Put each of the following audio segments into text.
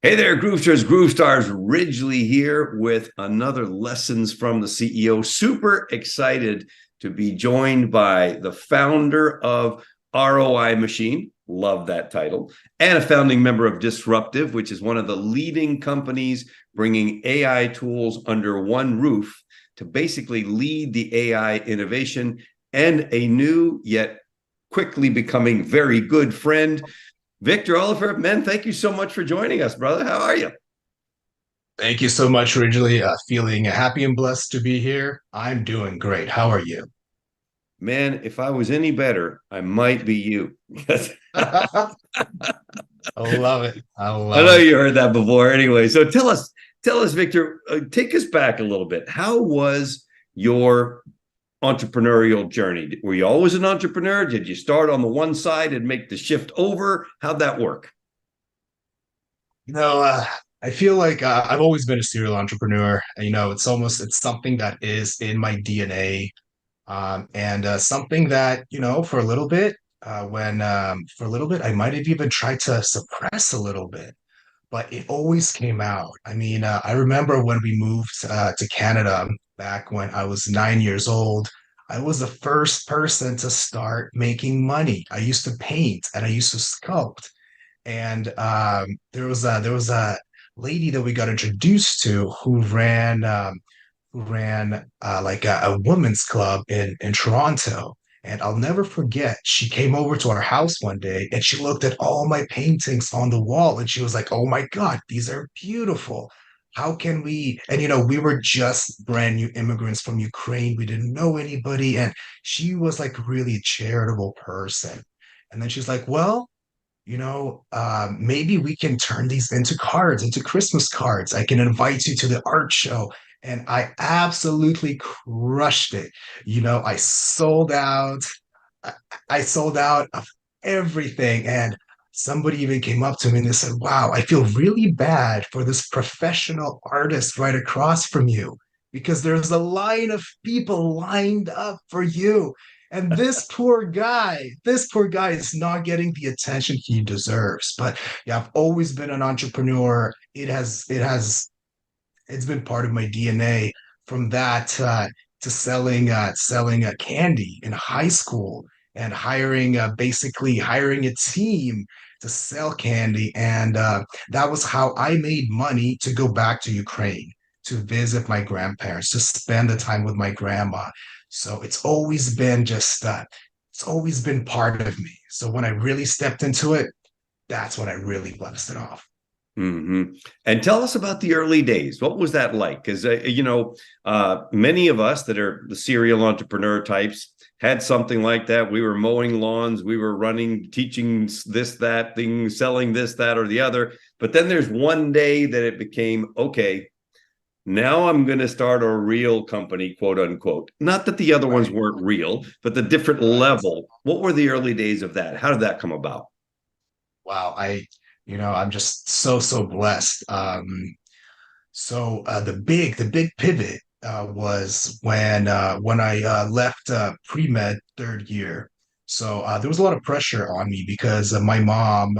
Hey there, Groove Stars. Ridgley here with another Lessons from the CEO. Super excited to be joined by the founder of Roi Machine. Love that title. And a founding member of Disruptive, which is one of the leading companies bringing AI tools under one roof to basically lead the AI innovation, and a new yet quickly becoming very good friend, Victor Olifir. Man, thank you so much for joining us, brother. How are you? Thank you so much, Ridgley. Feeling happy and blessed to be here. I'm doing great. How are you? Man, if I was any better, I might be you. I love it. I I love know it. you heard that before. Anyway, so tell us, Victor, take us back a little bit. How was your entrepreneurial journey? Were you always an entrepreneur? Did you start on the one side and make the shift over? How'd that work? You know, uh, I feel like I've always been a serial entrepreneur. It's something that is in my DNA, and something that for a little bit, for a little bit, I might have even tried to suppress a little bit, but it always came out. I remember when we moved to Canada back when I was 9 years old. I was the first person to start making money. I used to paint and I used to sculpt. And there was a lady that we got introduced to who ran like a women's club in Toronto. And I'll never forget, she came over to our house one day and she looked at all my paintings on the wall and she was like, "Oh my God, these are beautiful. How can we?" And we were just brand new immigrants from Ukraine. We didn't know anybody. And she was like really a charitable person. And then she's like, "Well, maybe we can turn these into cards, into Christmas cards. I can invite you to the art show." And I absolutely crushed it. I sold out. I, I sold out of everything. And somebody even came up to me and they said, "Wow, I feel really bad for this professional artist right across from you because there's a line of people lined up for you. And this poor guy is not getting the attention he deserves." But yeah, I've always been an entrepreneur. It's been part of my DNA from that to selling candy in high school and basically hiring a team to sell candy. And that was how I made money to go back to Ukraine to visit my grandparents, to spend the time with my grandma. So it's always been part of me. So when I really stepped into it, that's when I really blasted off. Hmm. And tell us about the early days. What was that like? Because many of us that are the serial entrepreneur types had something like that. We were mowing lawns, we were running, teaching this, that thing, selling this, that, or the other. But then there's one day that it became okay. Now I'm going to start a real company, quote unquote. Not that the other ones Right, weren't real, but the different right. level. What were the early days of that? How did that come about? Wow, I'm just so blessed. So the big pivot was when I left pre-med third year. So there was a lot of pressure on me because my mom,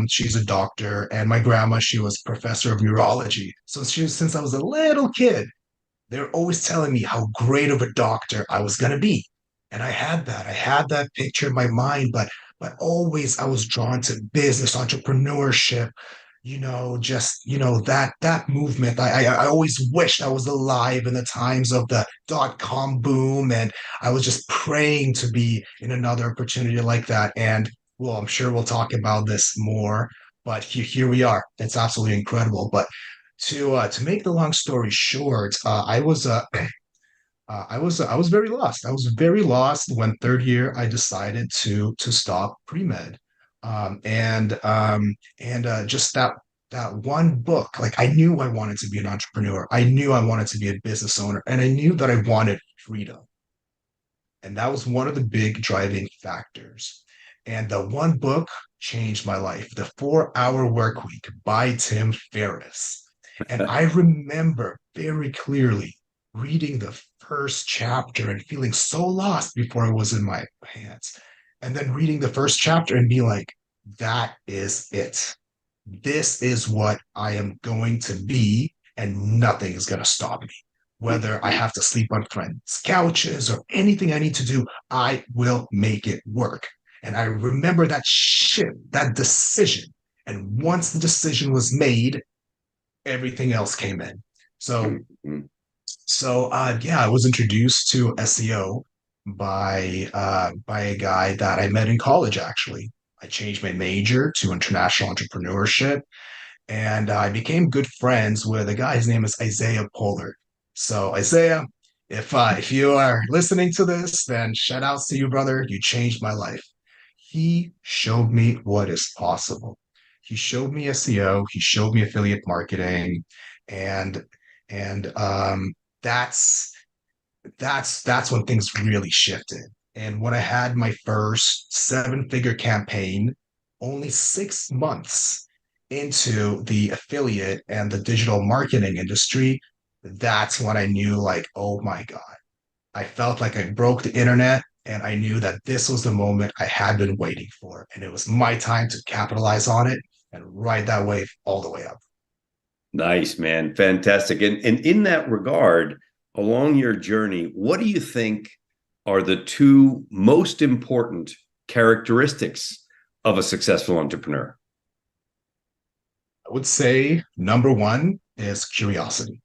she's a doctor, and my grandma, she was professor of neurology. So since I was a little kid, they were always telling me how great of a doctor I was gonna be. And I had that picture in my mind, but always I was drawn to business, entrepreneurship, just that movement. I always wished I was alive in the times of the dot-com boom, and I was just praying to be in another opportunity like that. And well, I'm sure we'll talk about this more, but here we are. It's absolutely incredible. But to make the long story short, I was very lost. I was very lost when third year I decided to stop pre-med. And just that one book, like I knew I wanted to be an entrepreneur. I knew I wanted to be a business owner, and I knew that I wanted freedom. And that was one of the big driving factors. And the one book changed my life, The 4 Hour Work Week by Tim Ferriss. And I remember very clearly reading the first chapter and feeling so lost before it was in my hands. And then reading the first chapter and being like, that is it. this is what I am going to be, and nothing is going to stop me. Whether I have to sleep on friends' couches or anything I need to do, I will make it work. And I remember that shift, that decision. And once the decision was made, everything else came in. So, Mhm. yeah, I was introduced to SEO by a guy that I met in college. Actually, I changed my major to international entrepreneurship, and I became good friends with a guy. His name is Isaiah Pollard. So Isaiah, if you are listening to this, then shout outs to you, brother. You changed my life. He showed me what is possible. He showed me SEO. He showed me affiliate marketing, and and that's that's when things really shifted. And when I had my first seven-figure campaign, only 6 months into the affiliate and the digital marketing industry, that's when I knew, like, oh my God. I felt like I broke the internet, and I knew that this was the moment I had been waiting for. And it was my time to capitalize on it and ride that wave all the way up. Nice, man. Fantastic. And in that regard, along your journey, what do you think are the two most important characteristics of a successful entrepreneur? I would say number one is curiosity.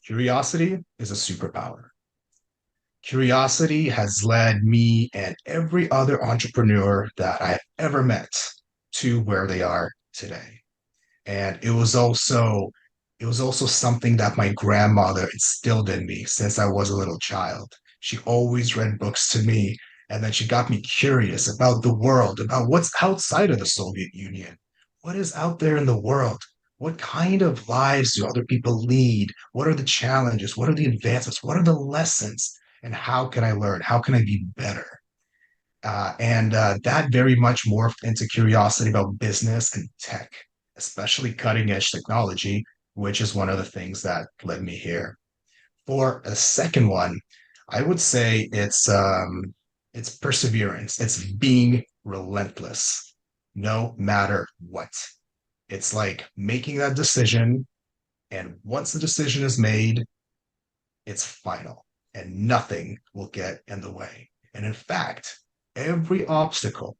Curiosity is a superpower. Curiosity has led me and every other entrepreneur that I've ever met to where they are today. And it was also something that my grandmother instilled in me since I was a little child. She always read books to me, and then she got me curious about the world, about what's outside of the Soviet Union. What is out there in the world? What kind of lives do other people lead? What are the challenges? What are the advancements? What are the lessons? And how can I learn? How can I be better? And that very much morphed into curiosity about business and tech, especially cutting edge technology, which is one of the things that led me here. For a second one, I would say it's perseverance. It's being relentless, no matter what. It's like making that decision, and once the decision is made, it's final, and nothing will get in the way. And in fact, every obstacle,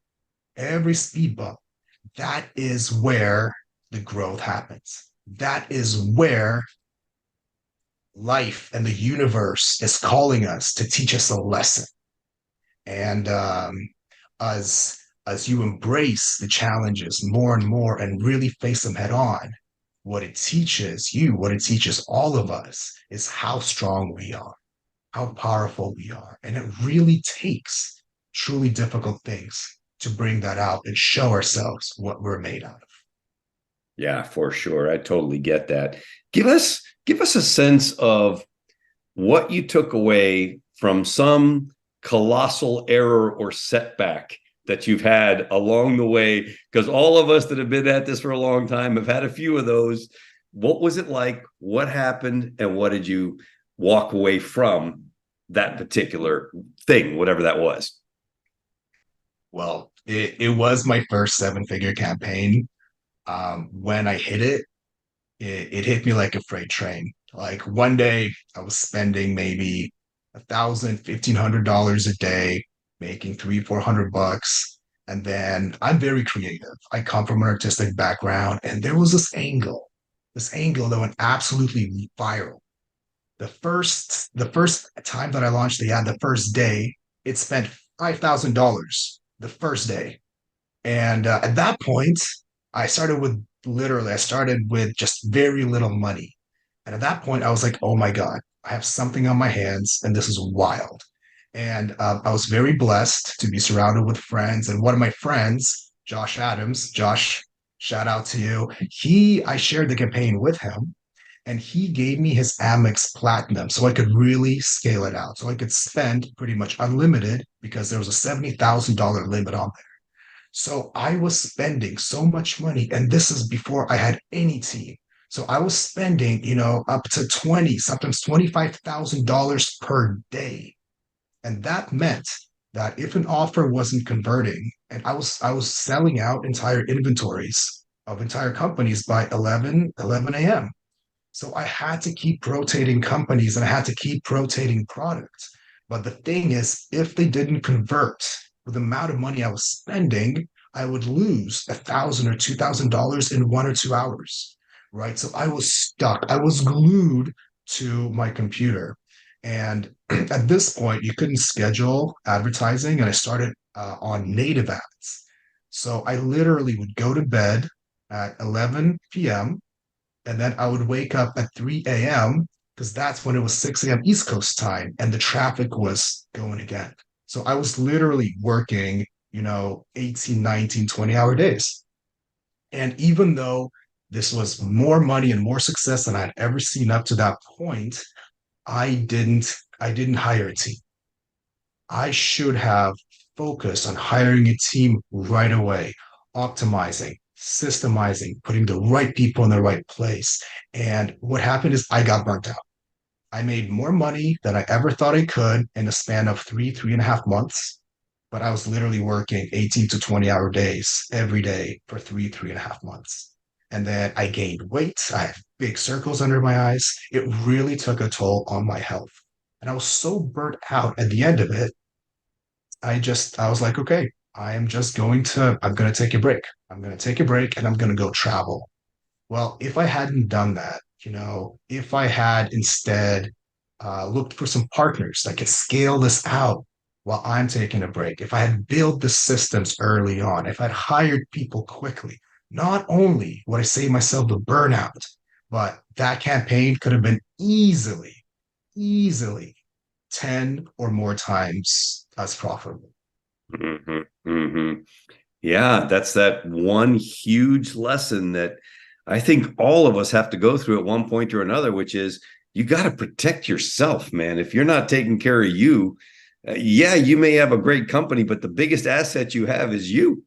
every speed bump, that is where the growth happens. That is where life and the universe is calling us to teach us a lesson. And as as you embrace the challenges more and more and really face them head on, what it teaches you, what it teaches all of us, is how strong we are, how powerful we are. And it really takes truly difficult things to bring that out and show ourselves what we're made out of. Yeah, for sure. I totally get that. Give us a sense of what you took away from some colossal error or setback that you've had along the way, because all of us that have been at this for a long time have had a few of those. What was it like? What happened? And what did you walk away from that particular thing, whatever that was? Well, it was my first seven-figure campaign. When I hit it, it hit me like a freight train. Like one day I was spending maybe $1,000, $1,500 a day, making 400 bucks. And then I'm very creative. I come from an artistic background, and there was this angle that went absolutely viral. The first time that I launched the ad, the first day, it spent $5,000 the first day. And at that point, I started with just very little money. And at that point, I was like, oh my God, I have something on my hands, and this is wild. And I was very blessed to be surrounded with friends. And one of my friends, Josh Adams, Josh, shout out to you. I shared the campaign with him, and he gave me his Amex Platinum so I could really scale it out. So I could spend pretty much unlimited because there was a $70,000 limit on there. So I was spending so much money, and this is before I had any team. So I was spending, up to 20, sometimes $25,000 per day. And that meant that if an offer wasn't converting, and I was selling out entire inventories of entire companies by 11 a.m. So I had to keep rotating companies and I had to keep rotating products. But the thing is, if they didn't convert with the amount of money I was spending, I would lose $1,000 or $2,000 in 1 or 2 hours, right? So I was stuck. I was glued to my computer. And at this point, you couldn't schedule advertising, and I started on native ads. So I literally would go to bed at 11 p.m. and then I would wake up at 3 a.m. because that's when it was 6 a.m. East Coast time and the traffic was going again. So I was literally working, 18, 19, 20-hour days. And even though this was more money and more success than I'd ever seen up to that point, I didn't hire a team. I should have focused on hiring a team right away, optimizing, systemizing, putting the right people in the right place. And what happened is I got burnt out. I made more money than I ever thought I could in a span of 3.5 months. But I was literally working 18 to 20-hour days every day for 3.5 months. And then I gained weight. I had big circles under my eyes. It really took a toll on my health. And I was so burnt out at the end of it, I was like, okay, I'm going to take a break. I'm going to take a break and I'm going to go travel. Well, if I hadn't done that, if I had instead looked for some partners that could scale this out while I'm taking a break, if I had built the systems early on, if I'd hired people quickly, not only would I save myself the burnout, but that campaign could have been easily 10 or more times as profitable. Hmm. Hmm. Yeah, that's that one huge lesson that I think all of us have to go through at one point or another, which is you got to protect yourself, man. If you're not taking care of you, yeah, you may have a great company, but the biggest asset you have is you.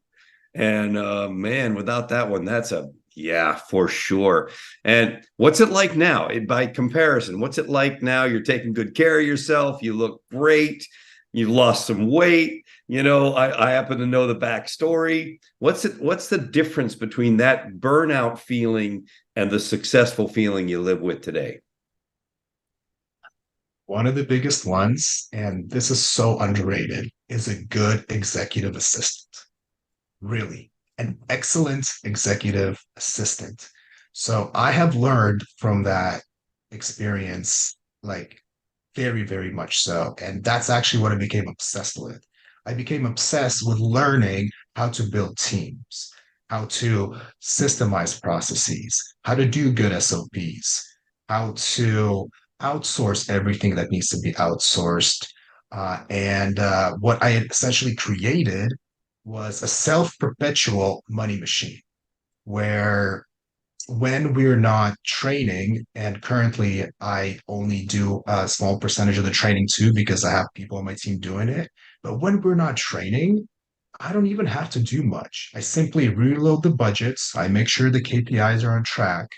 And man, without that one, that's a yeah, for sure. And what's it like now? By comparison, what's it like now? You're taking good care of yourself. You look great. You lost some weight. I happen to know the backstory. What's the difference between that burnout feeling and the successful feeling you live with today? One of the biggest ones, and this is so underrated, is a good executive assistant. Really, an excellent executive assistant. So I have learned from that experience, like very, very much so. And that's actually what I became obsessed with. I became obsessed with learning how to build teams, how to systemize processes, how to do good SOPs, how to outsource everything that needs to be outsourced. And what I had essentially created was a self-perpetual money machine where when we're not training, and currently I only do a small percentage of the training too, because I have people on my team doing it. But when we're not training, I don't even have to do much. I simply reload the budgets. I make sure the KPIs are on track,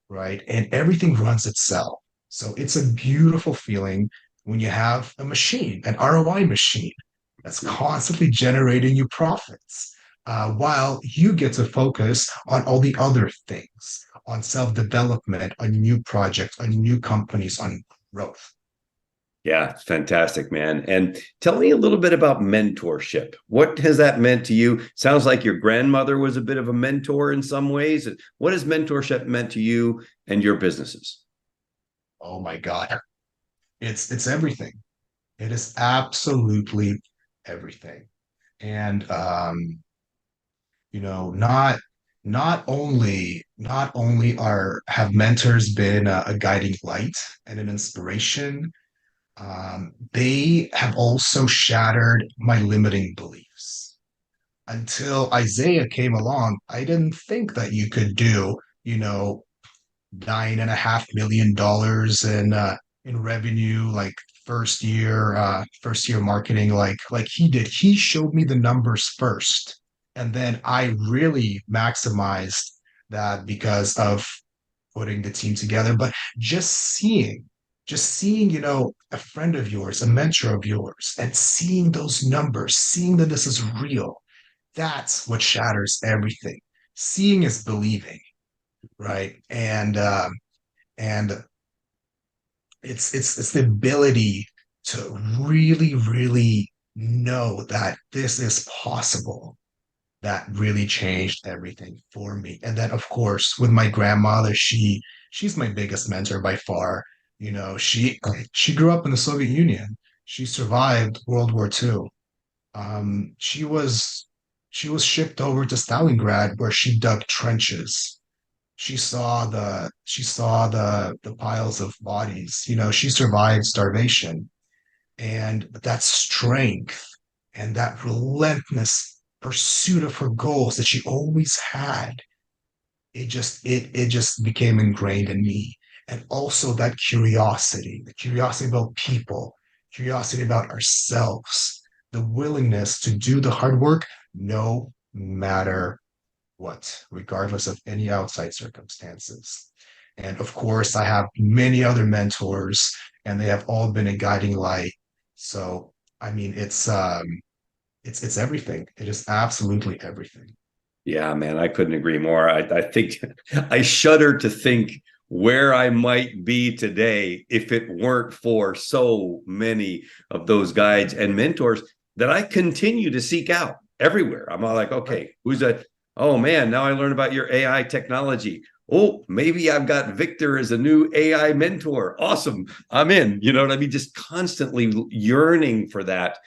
right? And everything runs itself. So it's a beautiful feeling when you have a machine, an ROI machine that's constantly generating you profits, while you get to focus on all the other things, on self-development, on new projects, on new companies, on growth. Yeah, it's fantastic, man. And tell me a little bit about mentorship. What has that meant to you? Sounds like your grandmother was a bit of a mentor in some ways. What has mentorship meant to you and your businesses? Oh my God. It's everything. It is absolutely everything. And not only are have mentors been a guiding light and an inspiration, they have also shattered my limiting beliefs. Until Isaiah came along, I didn't think that you could do, $9.5 million in revenue, like first year marketing, like he did. He showed me the numbers first, and then I really maximized that because of putting the team together. But just seeing just seeing, a friend of yours, a mentor of yours, and seeing those numbers, seeing that this is real, that's what shatters everything. Seeing is believing, right? And it's the ability to really, really know that this is possible that really changed everything for me. And then of course with my grandmother, she's my biggest mentor by far. She grew up in the Soviet Union. She survived World War II. She was shipped over to Stalingrad where she dug trenches. She saw the piles of bodies. She survived starvation, and that strength and that relentless pursuit of her goals that she always had, it just became ingrained in me. And also that curiosity, the curiosity about people, curiosity about ourselves, the willingness to do the hard work no matter what, regardless of any outside circumstances. And of course, I have many other mentors, and they have all been a guiding light. So, I mean, it's everything. It is absolutely everything. Yeah, man, I couldn't agree more. I think I shudder to think where I might be today if it weren't for so many of those guides and mentors that I continue to seek out everywhere. I'm all like, Right. okay, who's a, oh man, now I learned about your AI technology. Oh, maybe I've got Victor as a new AI mentor. Awesome. I'm in. You know what I mean? Just constantly yearning for that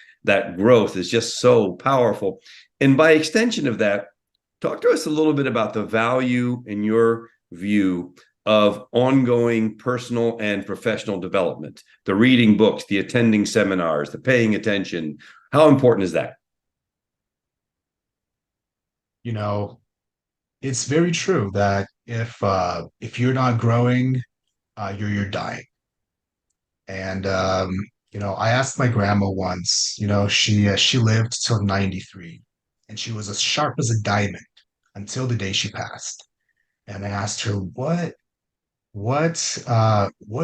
growth is just so powerful. And by extension of that, talk to us a little bit about the value, in your view, of ongoing personal and professional development, the reading books, the attending seminars, the paying attention. How important is that? You know, it's very true that if you're not growing, you're dying. And I asked my grandma once. She lived till 93, and she was as sharp as a diamond until the day she passed. And I asked her, what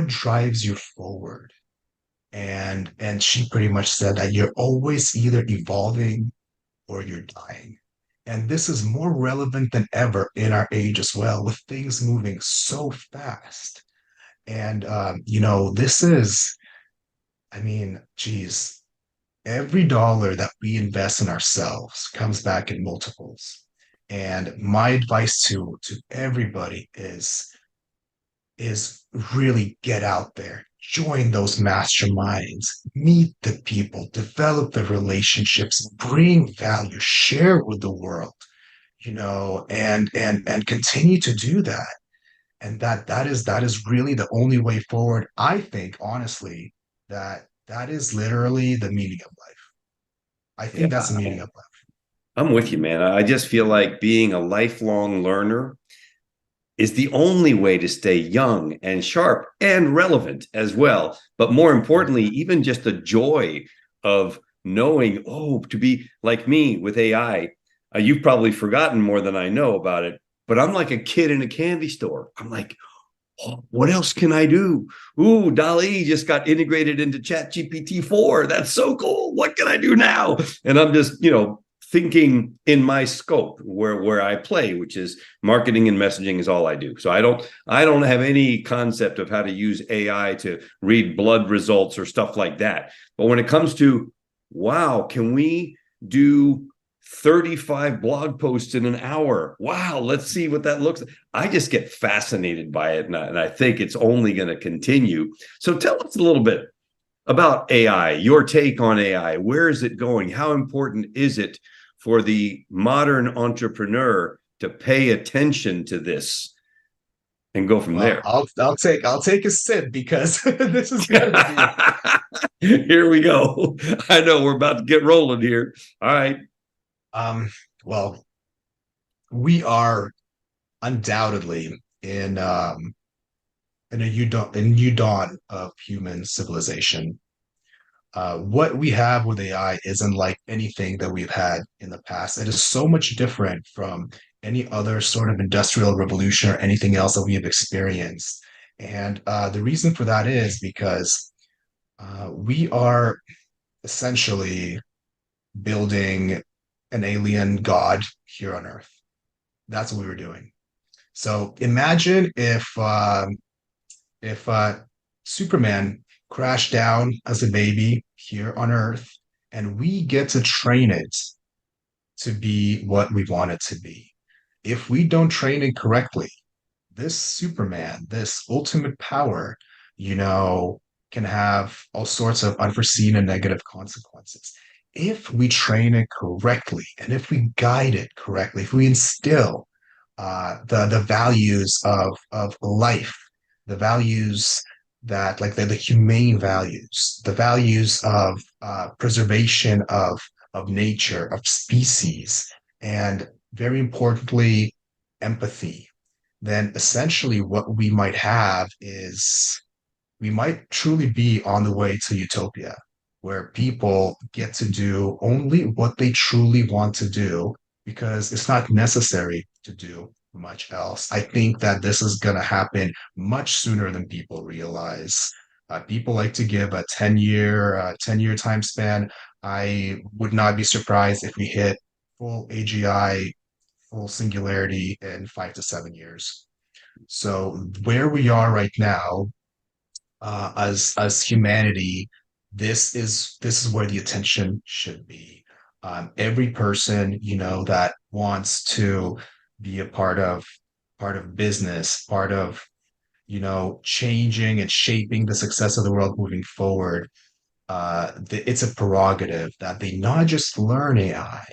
drives you forward? And she pretty much said that you're always either evolving or you're dying. And this is more relevant than ever in our age as well, with things moving so fast. And this is, I mean, geez, every dollar that we invest in ourselves comes back in multiples. And my advice to everybody is really get out there, join those masterminds, meet the people, develop the relationships, bring value, share with the world, and continue to do that. And that is really the only way forward. I think, honestly, that is literally the meaning of life. I think that's the Yeah, meaning of life. I'm with you, man. I just feel like being a lifelong learner is the only way to stay young and sharp and relevant as well. But more importantly, even just the joy of knowing, oh, to be like me with AI, you've probably forgotten more than I know about it, but I'm like a kid in a candy store. I'm like, oh, what else can I do? Ooh, DALL-E just got integrated into Chat GPT-4. That's so cool. What can I do now? And I'm just, thinking in my scope where I play, which is marketing and messaging is all I do. So I don't have any concept of how to use AI to read blood results or stuff like that. But when it comes to, wow, can we do 35 blog posts in an hour? Wow, let's see what that looks like. I just get fascinated by it, and I think it's only going to continue. So tell us a little bit about AI, your take on AI. Where is it going? How important is it for the modern entrepreneur to pay attention to this and go from Well, there? I'll take a sip because this is gonna be Here we go. I know we're about to get rolling here. All right. um well, we are undoubtedly in a new dawn of human civilization. What we have with AI isn't like anything that we've had in the past. It is so much different from any other sort of industrial revolution or anything else that we have experienced. And the reason for that is because we are essentially building an alien god here on Earth. That's what we were doing. So imagine if Superman crashed down as a baby here on Earth, and we get to train it to be what we want it to be. If we don't train it correctly, this Superman, this ultimate power, you know, can have all sorts of unforeseen and negative consequences. If we train it correctly, and if we guide it correctly, if we instill the values of life, the values that like the humane values, the values of preservation of nature, of species, and very importantly, empathy, then essentially what we might have is we might truly be on the way to utopia, where people get to do only what they truly want to do because it's not necessary to do much else. I think that this is going to happen much sooner than people realize. People like to give a 10-year time span. I would not be surprised if we hit full AGI, full singularity in 5 to 7 years. So where we are right now, as humanity, this is where the attention should be. Every person, that wants to be a part of business, part of changing and shaping the success of the world moving forward. It's a prerogative that they not just learn AI,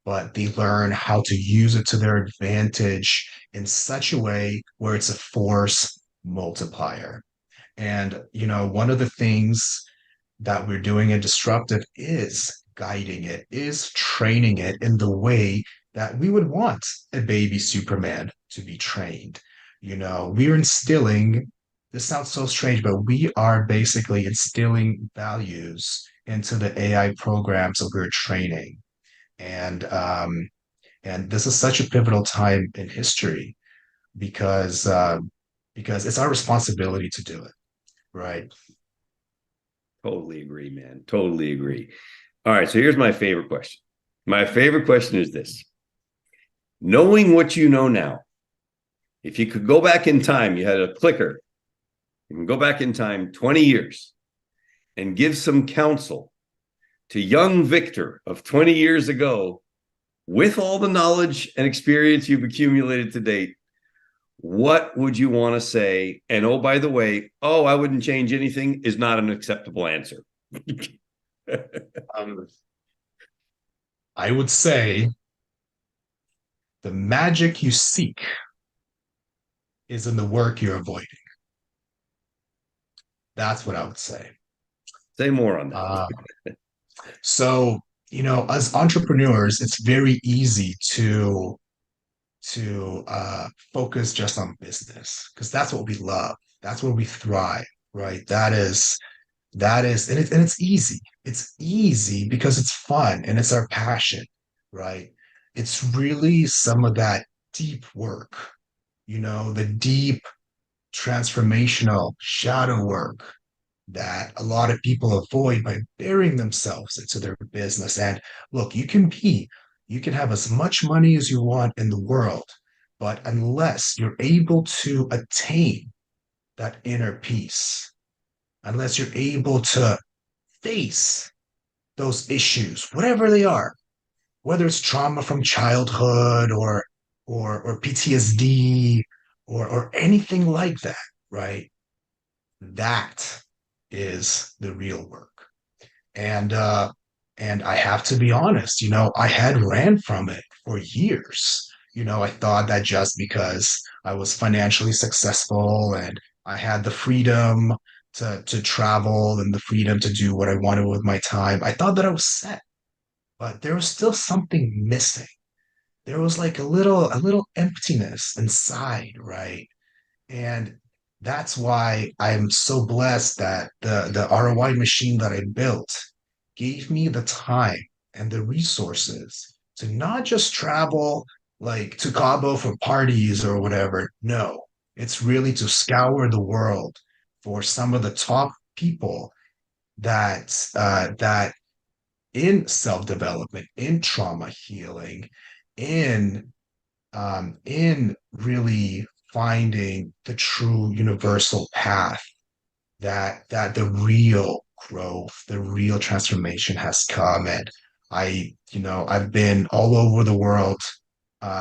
but they learn how to use it to their advantage in such a way where it's a force multiplier. And, one of the things that we're doing in Disruptive is guiding it, is training it in the way that we would want a baby Superman to be trained. We're instilling, this sounds so strange, but we are basically instilling values into the AI programs that we're training. And and this is such a pivotal time in history because it's our responsibility to do it, right? Totally agree, man. Totally agree. All right. So here's my favorite question. My favorite question is this: knowing what you know now, if you could go back in time, you had a clicker, you can go back in time 20 years and give some counsel to young Victor of 20 years ago with all the knowledge and experience you've accumulated to date, what would you want to say? And oh, by the way, oh, I wouldn't change anything is not an acceptable answer. Um, I would say the magic you seek is in the work you're avoiding. That's what I would say. Say more on that. Uh, so, as entrepreneurs, it's very easy to focus just on business because that's what we love. That's where we thrive, right? That is, and it's easy. It's easy because it's fun and it's our passion, right? It's really some of that deep work, the deep transformational shadow work that a lot of people avoid by burying themselves into their business. And look, you can have as much money as you want in the world, but unless you're able to attain that inner peace, unless you're able to face those issues, whatever they are, whether it's trauma from childhood or PTSD or anything like that, right? That is the real work. And and I have to be honest, I had ran from it for years. I thought that just because I was financially successful and I had the freedom to travel and the freedom to do what I wanted with my time, I thought that I was set. But there was still something missing. There was like a little emptiness inside, right? And that's why I'm so blessed that the ROI machine that I built gave me the time and the resources to not just travel like to Cabo for parties or whatever. No, It's really to scour the world for some of the top people that in self-development, in trauma healing, in really finding the true universal path that the real growth, the real transformation has come. And I've been all over the world,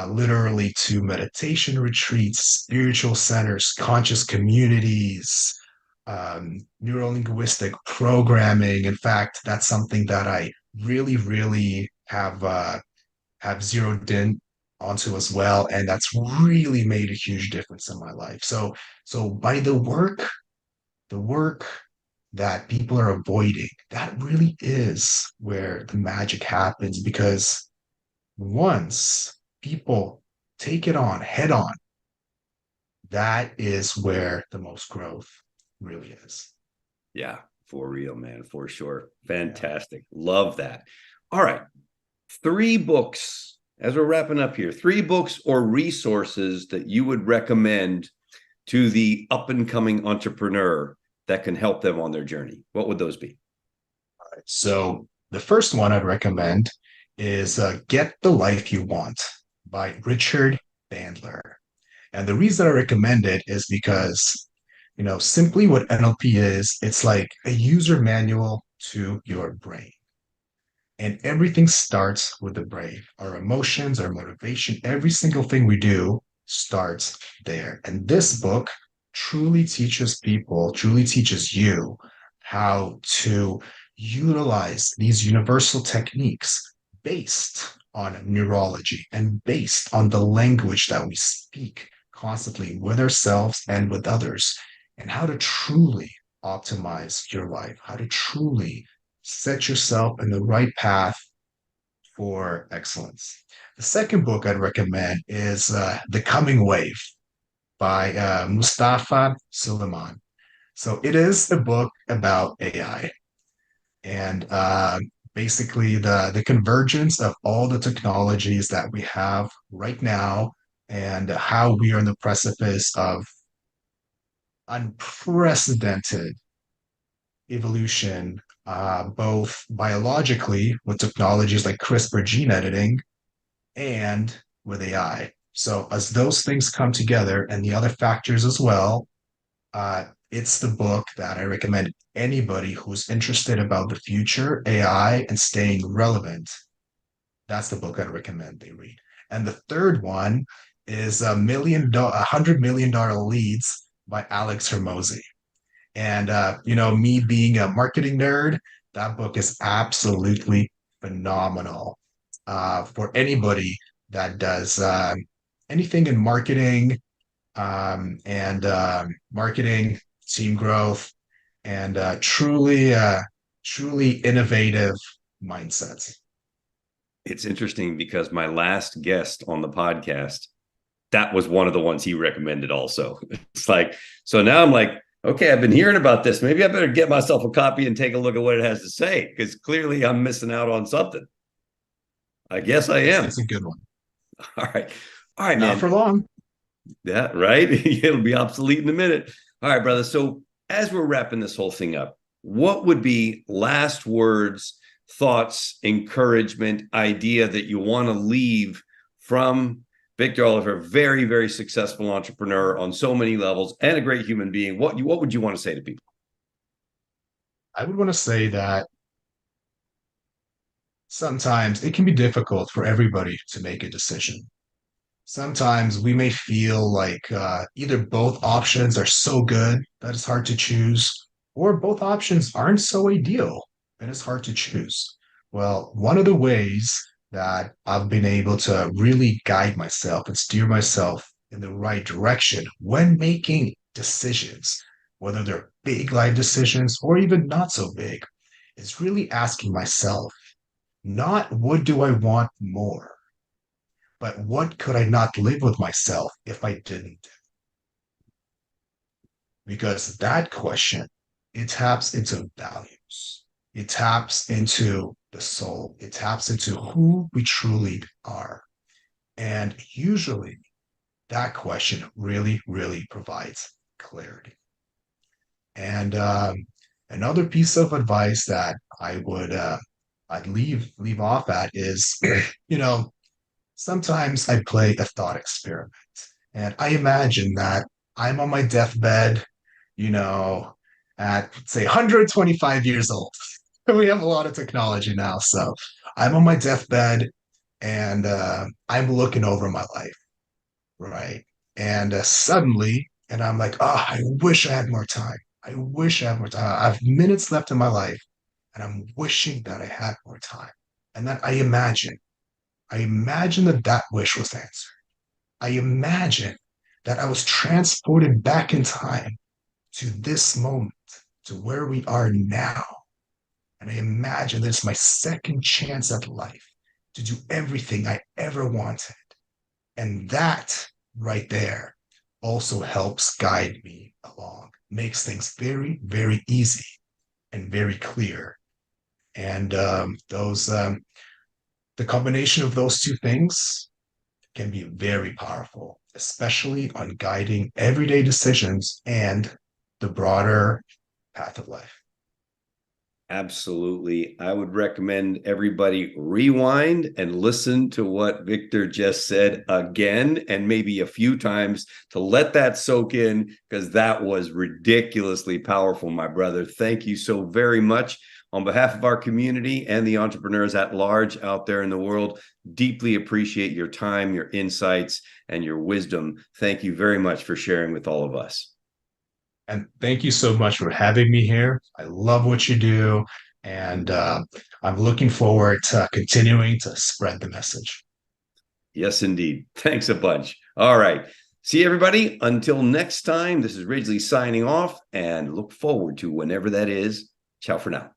literally to meditation retreats, spiritual centers, conscious communities, neuro-linguistic programming. In fact, that's something that I really, really have zeroed in onto as well, and that's really made a huge difference in my life. So by the work that people are avoiding, that really is where the magic happens, because once people take it on head on, that is where the most growth really is. Yeah, for real, man, for sure. Yeah. Fantastic. Love that. All right. 3 books, as we're wrapping up here, 3 books or resources that you would recommend to the up and coming entrepreneur that can help them on their journey. What would those be? So the first one I'd recommend is Get the Life You Want by Richard Bandler. And the reason I recommend it is because, simply what NLP is, it's like a user manual to your brain. And everything starts with the brain. Our emotions, our motivation, every single thing we do starts there. And this book truly teaches people, truly teaches you how to utilize these universal techniques based on neurology and based on the language that we speak constantly with ourselves and with others, and how to truly optimize your life, how to truly set yourself in the right path for excellence. The second book I'd recommend is The Coming Wave by Mustafa Suleiman. So it is a book about AI and basically the convergence of all the technologies that we have right now, and how we are in the precipice of unprecedented evolution, both biologically with technologies like CRISPR gene editing and with AI. So as those things come together and the other factors as well, it's the book that I recommend anybody who's interested about the future, AI, and staying relevant. That's the book I'd recommend they read. And the third one is $100 million Leads by Alex Hermosi. And me being a marketing nerd, that book is absolutely phenomenal for anybody that does anything in marketing, and marketing, team growth, and truly innovative mindsets. It's interesting because my last guest on the podcast, that was one of the ones he recommended also. It's like, so now I'm like, okay, I've been hearing about this. Maybe I better get myself a copy and take a look at what it has to say, because clearly I'm missing out on something. I guess I It's, am. it's a good one. All right. All right, Not man. for long. Yeah, right. It'll be obsolete in a minute. All right, brother. So as we're wrapping this whole thing up, what would be last words, thoughts, encouragement, idea that you want to leave from Victor Olifir, very, very successful entrepreneur on so many levels and a great human being? What would you want to say to people? I would want to say that sometimes it can be difficult for everybody to make a decision. Sometimes we may feel like either both options are so good that it's hard to choose, or both options aren't so ideal and it's hard to choose. Well, one of the ways that I've been able to really guide myself and steer myself in the right direction when making decisions, whether they're big life decisions or even not so big, is really asking myself, not what do I want more, but what could I not live with myself if I didn't? Because that question, it taps into values. It taps into the soul. It taps into who we truly are. And usually that question really, really provides clarity. And another piece of advice that I'd leave off at is, you know, sometimes I play a thought experiment, and I imagine that I'm on my deathbed, you know, at say 125 years old. We have a lot of technology now, so I'm on my deathbed, and I'm looking over my life, right? And suddenly, and I'm like, oh, I wish I had more time. I wish I had more time. I have minutes left in my life, and I'm wishing that I had more time. And then I imagine that that wish was answered. I imagine that I was transported back in time to this moment, to where we are now. And I imagine that it's my second chance at life to do everything I ever wanted. And that right there also helps guide me along, makes things very, very easy and very clear. And the combination of those two things can be very powerful, especially on guiding everyday decisions and the broader path of life. Absolutely. I would recommend everybody rewind and listen to what Victor just said again, and maybe a few times to let that soak in, because that was ridiculously powerful, my brother. Thank you so very much. On behalf of our community and the entrepreneurs at large out there in the world, deeply appreciate your time, your insights, and your wisdom. Thank you very much for sharing with all of us. And thank you so much for having me here. I love what you do. And I'm looking forward to continuing to spread the message. Yes, indeed. Thanks a bunch. All right. See everybody. Until next time, this is Ridgley signing off, and look forward to whenever that is. Ciao for now.